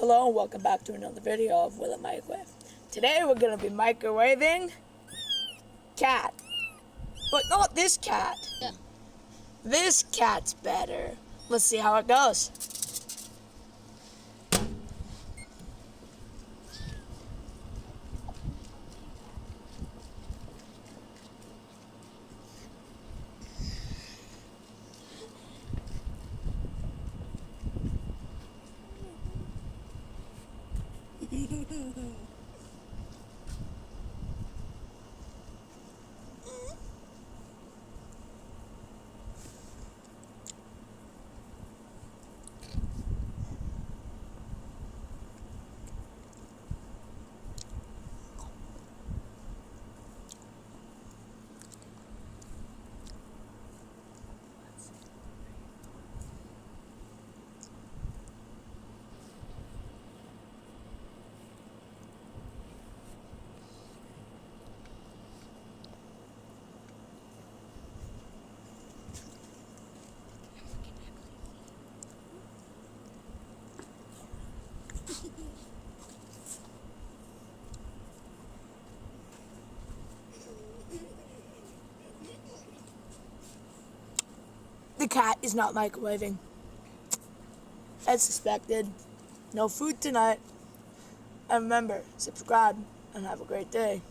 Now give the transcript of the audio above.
Hello and welcome back to another video of Will It Microwave. Today we're going to be microwaving cat. But not this cat. Yeah. This cat's better. Let's see how it goes. The cat is not microwaving. As suspected, no food tonight. And remember, subscribe and have a great day.